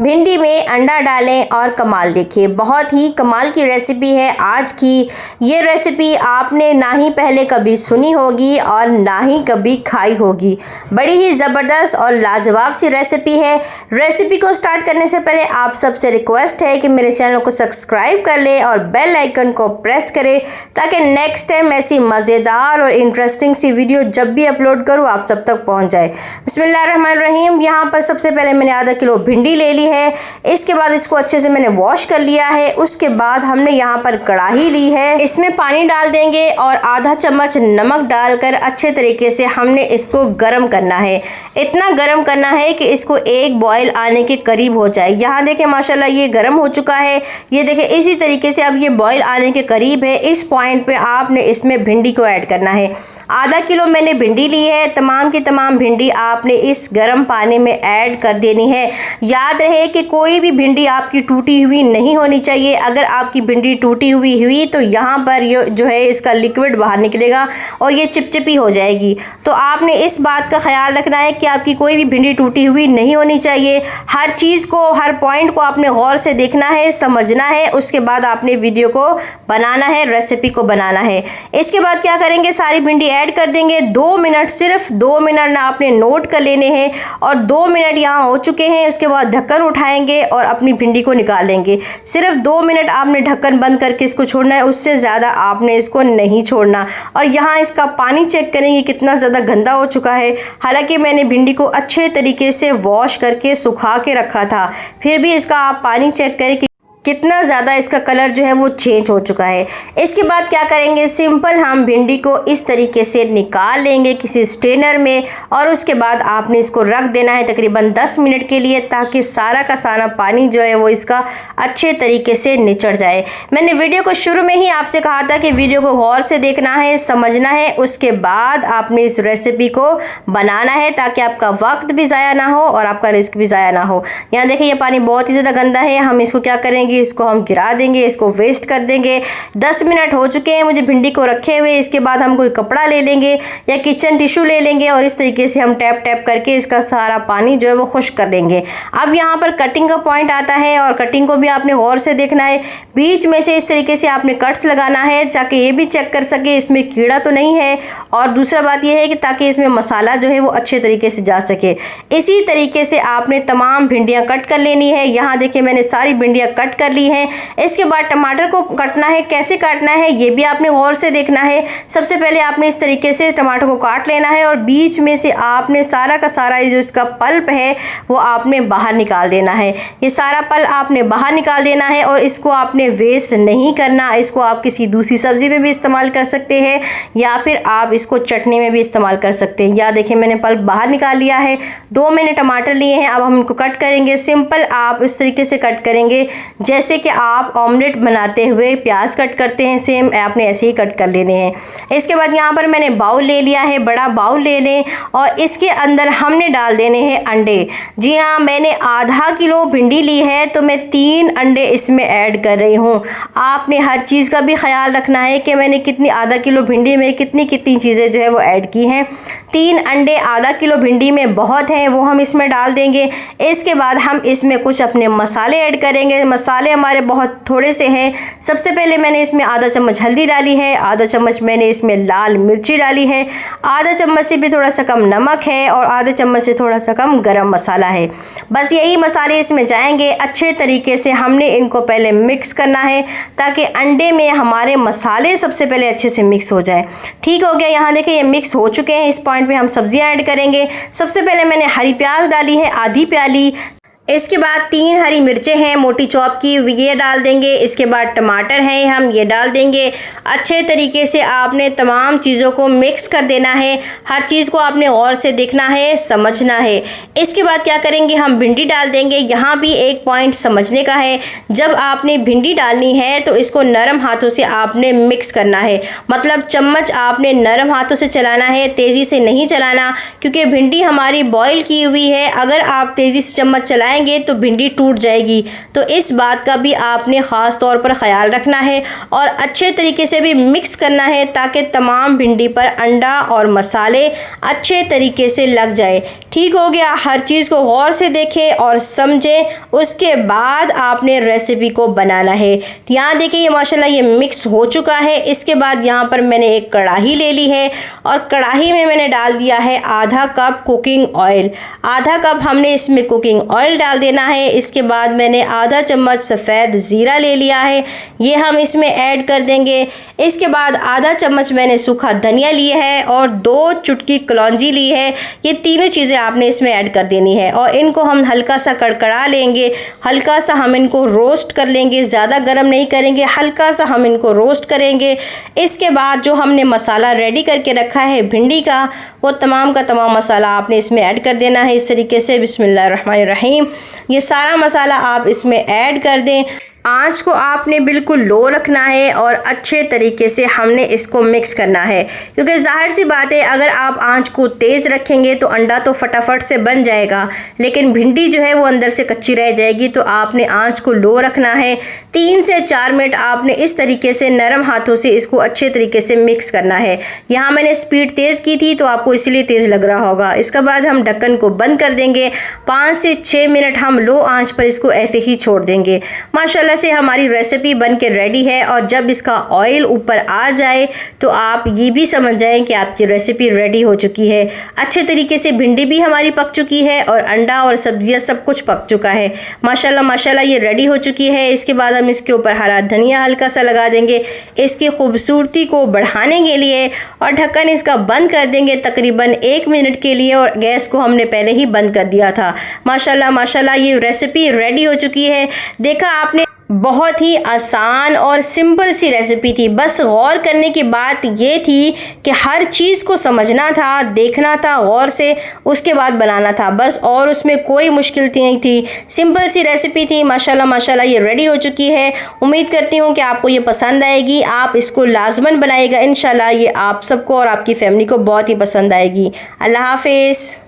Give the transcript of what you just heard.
भिंडी में अंडा डालें और कमाल देखिए। बहुत ही कमाल की रेसिपी है आज की। ये रेसिपी आपने ना ही पहले कभी सुनी होगी और ना ही कभी खाई होगी। बड़ी ही ज़बरदस्त और लाजवाब सी रेसिपी है। रेसिपी को स्टार्ट करने से पहले आप सबसे रिक्वेस्ट है कि मेरे चैनल को सब्सक्राइब कर लें और बेल आइकन को प्रेस करें ताकि नेक्स्ट टाइम ऐसी मज़ेदार और इंटरेस्टिंग सी वीडियो जब भी अपलोड करूँ आप सब तक पहुँच जाए। बिस्मिल्लाहिर्रहमानिर्रहीम। यहाँ पर सबसे पहले मैंने आधा किलो भिंडी ले ली है। इसके बाद इसको अच्छे से मैंने वॉश कर लिया है। उसके बाद हमने यहाँ पर कढ़ाई ली है, इसमें पानी डाल देंगे और आधा चम्मच नमक डालकर अच्छे तरीके से हमने इसको गर्म करना है। इतना गर्म करना है कि इसको एक बॉयल आने के करीब हो जाए। यहाँ देखें माशाल्लाह ये गर्म हो चुका है। ये देखें इसी तरीके से अब ये बॉयल आने के करीब है। इस पॉइंट पे आपने इसमें भिंडी को ऐड करना है। आधा किलो मैंने भिंडी ली है। तमाम की तमाम भिंडी आपने इस गर्म पानी में ऐड कर देनी है। याद रहे कि कोई भी भिंडी आपकी टूटी हुई नहीं होनी चाहिए। अगर आपकी भिंडी टूटी हुई तो यहाँ पर ये जो है इसका लिक्विड बाहर निकलेगा और ये चिपचिपी हो जाएगी। तो आपने इस बात का ख्याल रखना है कि आपकी कोई भी भिंडी टूटी हुई नहीं होनी चाहिए। हर चीज़ को, हर पॉइंट को आपने गौर से देखना है, समझना है। उसके बाद आपने वीडियो को बनाना है, रेसिपी को बनाना है। इसके बाद क्या करेंगे, सारी भिंडी ऐड कर देंगे। 2 मिनट, सिर्फ 2 मिनट ना आपने नोट कर लेने हैं। और 2 मिनट यहाँ हो चुके हैं। उसके बाद ढक्कन उठाएंगे और अपनी भिंडी को निकालेंगे। सिर्फ 2 मिनट आपने ढक्कन बंद करके इसको छोड़ना है, उससे ज़्यादा आपने इसको नहीं छोड़ना। और यहाँ इसका पानी चेक करेंगे कितना ज़्यादा गंदा हो चुका है। हालांकि मैंने भिंडी को अच्छे तरीके से वॉश करके सुखा के रखा था, फिर भी इसका आप पानी चेक करें कि कितना ज़्यादा इसका कलर जो है वो चेंज हो चुका है। इसके बाद क्या करेंगे, सिंपल हम भिंडी को इस तरीके से निकाल लेंगे किसी स्ट्रेनर में और उसके बाद आपने इसको रख देना है तकरीबन 10 मिनट के लिए, ताकि सारा का सारा पानी जो है वो इसका अच्छे तरीके से निचड़ जाए। मैंने वीडियो को शुरू में ही आपसे कहा था कि वीडियो को गौर से देखना है, समझना है। उसके बाद आपने इस रेसिपी को बनाना है ताकि आपका वक्त भी ज़ाया ना हो और आपका रिस्क भी ज़ाया ना हो। यहाँ देखिए ये पानी बहुत ही ज़्यादा गंदा है। हम इसको क्या करेंगे, इसको हम गिरा देंगे, इसको वेस्ट कर देंगे। 10 मिनट हो चुके हैं मुझे भिंडी को रखे हुए। इसके बाद हम कोई कपड़ा ले लेंगे या किचन टिश्यू ले लेंगे और इस तरीके से हम टैप टैप करके इसका सारा पानी जो है वो खुश्क कर लेंगे। अब यहाँ पर कटिंग का पॉइंट आता है और कटिंग को भी आपने गौर से देखना है। बीच में से इस तरीके से आपने कट्स लगाना है ताकि ये भी चेक कर सके इसमें कीड़ा तो नहीं है। और दूसरा बात यह है कि ताकि इसमें मसाला जो है वो अच्छे तरीके से जा सके। इसी तरीके से आपने तमाम भिंडियाँ कट कर लेनी है। यहाँ देखिए मैंने सारी भिंडियाँ कट कर ली हैं। इसके बाद टमाटर को कटना है। कैसे काटना है ये भी आपने गौर से देखना है। सबसे पहले आपने इस तरीके से टमाटर को काट लेना है और बीच में से आपने सारा का सारा जो इसका पल्प है वो आपने बाहर निकाल देना है। ये सारा पल्प आपने बाहर निकाल देना है और इसको आपने वेस्ट नहीं करना। इसको आप किसी दूसरी सब्जी में भी इस्तेमाल कर सकते हैं या फिर आप इसको चटनी में भी इस्तेमाल कर सकते हैं। या देखिए मैंने पल्प बाहर निकाल लिया है। 2 मैंने टमाटर लिए हैं। अब हम इनको कट करेंगे। सिंपल आप इस तरीके से कट करेंगे जैसे कि आप ऑमलेट बनाते हुए प्याज कट करते हैं, सेम आपने ऐसे ही कट कर लेने हैं। इसके बाद यहाँ पर मैंने बाउल ले लिया है, बड़ा बाउल ले लें और इसके अंदर हमने डाल देने हैं अंडे। जी हाँ, मैंने आधा किलो भिंडी ली है तो मैं 3 अंडे इसमें ऐड कर रही हूँ। आपने हर चीज़ का भी ख्याल रखना है कि मैंने कितनी, आधा किलो भिंडी में कितनी चीज़ें जो है वो ऐड की हैं। 3 अंडे आधा किलो भिंडी में बहुत हैं, वो हम इसमें डाल देंगे। इसके बाद हम इसमें कुछ अपने मसाले ऐड करेंगे। मसाले हमारे बहुत थोड़े से हैं। सबसे पहले मैंने इसमें आधा चम्मच हल्दी डाली है, आधा चम्मच मैंने इसमें लाल मिर्ची डाली है, आधा चम्मच से भी थोड़ा सा कम नमक है और आधे चम्मच से थोड़ा सा कम गरम मसाला है। बस यही मसाले इसमें जाएंगे। अच्छे तरीके से हमने इनको पहले मिक्स करना है ताकि अंडे में हमारे मसाले सबसे पहले अच्छे से मिक्स हो जाए। ठीक हो गया। यहाँ देखिए ये मिक्स हो चुके हैं। इस पॉइंट पे हम सब्जियां ऐड करेंगे। सबसे पहले मैंने हरी प्याज डाली है, आधी प्याली। इसके बाद 3 हरी मिर्चें हैं मोटी चॉप की, ये डाल देंगे। इसके बाद टमाटर हैं, हम ये डाल देंगे। अच्छे तरीके से आपने तमाम चीज़ों को मिक्स कर देना है। हर चीज़ को आपने गौर से देखना है, समझना है। इसके बाद क्या करेंगे, हम भिंडी डाल देंगे। यहाँ भी एक पॉइंट समझने का है, जब आपने भिंडी डालनी है तो इसको नरम हाथों से आपने मिक्स करना है। मतलब चम्मच आपने नरम हाथों से चलाना है, तेज़ी से नहीं चलाना, क्योंकि भिंडी हमारी बॉयल की हुई है। अगर आप तेज़ी से चम्मच चलाएंगे बनाएंगे तो भिंडी टूट जाएगी। तो इस बात का भी आपने ख़ास तौर पर ख़याल रखना है और अच्छे तरीके से भी मिक्स करना है ताकि तमाम भिंडी पर अंडा और मसाले अच्छे तरीके से लग जाए। ठीक हो गया, हर चीज़ को गौर से देखें और समझें, उसके बाद आपने रेसिपी को बनाना है। यहाँ देखिए, ये माशाल्लाह ये मिक्स हो चुका है। इसके बाद यहाँ पर मैंने एक कढ़ाई ले ली है और कढ़ाई में मैंने डाल दिया है आधा कप कुकिंग ऑयल। आधा कप हमने इसमें कुकिंग ऑयल डाल देना है। इसके बाद मैंने आधा चम्मच सफ़ेद ज़ीरा ले लिया है, ये हम इसमें ऐड कर देंगे। इसके बाद आधा चम्मच मैंने सूखा धनिया लिया है और 2 चुटकी कलौंजी ली है। ये तीनों चीज़ें आपने इसमें ऐड कर देनी है और इनको हम हल्का सा कड़कड़ा लेंगे, हल्का सा हम इनको रोस्ट कर लेंगे, ज़्यादा गर्म नहीं करेंगे, हल्का सा हम इनको रोस्ट करेंगे। इसके बाद जो हमने मसाला रेडी करके रखा है भिंडी का, वो तमाम का तमाम मसाला आपने इसमें ऐड कर देना है इस तरीके से। बिस्मिल्लाहिर्रहमानिर्रहीम। ये सारा मसाला आप इसमें ऐड कर दें। आँच को आपने बिल्कुल लो रखना है और अच्छे तरीके से हमने इसको मिक्स करना है, क्योंकि ज़ाहिर सी बात है अगर आप आँच को तेज़ रखेंगे तो अंडा तो फटाफट से बन जाएगा, लेकिन भिंडी जो है वो अंदर से कच्ची रह जाएगी। तो आपने आँच को लो रखना है। 3 से 4 मिनट आपने इस तरीके से नरम हाथों से इसको अच्छे तरीके से मिक्स करना है। यहाँ मैंने स्पीड तेज़ की थी तो आपको इसलिए तेज़ लग रहा होगा। इसके बाद हम ढक्कन को बंद कर देंगे। 5 से 6 मिनट हम लो आँच पर इसको ऐसे ही छोड़ देंगे। माशाल्लाह से हमारी रेसिपी बन के रेडी है और जब इसका ऑयल ऊपर आ जाए तो आप ये भी समझ जाएं कि आपकी रेसिपी रेडी हो चुकी है। अच्छे तरीके से भिंडी भी हमारी पक चुकी है और अंडा और सब्जियां सब कुछ पक चुका है। माशाल्लाह माशाल्लाह ये रेडी हो चुकी है। इसके बाद हम इसके ऊपर हरा धनिया हल्का सा लगा देंगे इसकी खूबसूरती को बढ़ाने के लिए और ढक्कन इसका बंद कर देंगे तकरीबन 1 मिनट के लिए और गैस को हमने पहले ही बंद कर दिया था। माशाल्लाह माशाल्लाह ये रेसिपी रेडी हो चुकी है। देखा आपने, बहुत ही आसान और सिंपल सी रेसिपी थी। बस गौर करने की बात ये थी कि हर चीज़ को समझना था, देखना था गौर से, उसके बाद बनाना था बस, और उसमें कोई मुश्किल नहीं थी। सिंपल सी रेसिपी थी। माशाल्लाह माशाल्लाह ये रेडी हो चुकी है। उम्मीद करती हूँ कि आपको ये पसंद आएगी। आप इसको लाजमन बनाइएगा, इंशाल्लाह ये आप सबको और आपकी फैमिली को बहुत ही पसंद आएगी। अल्लाह हाफिज़।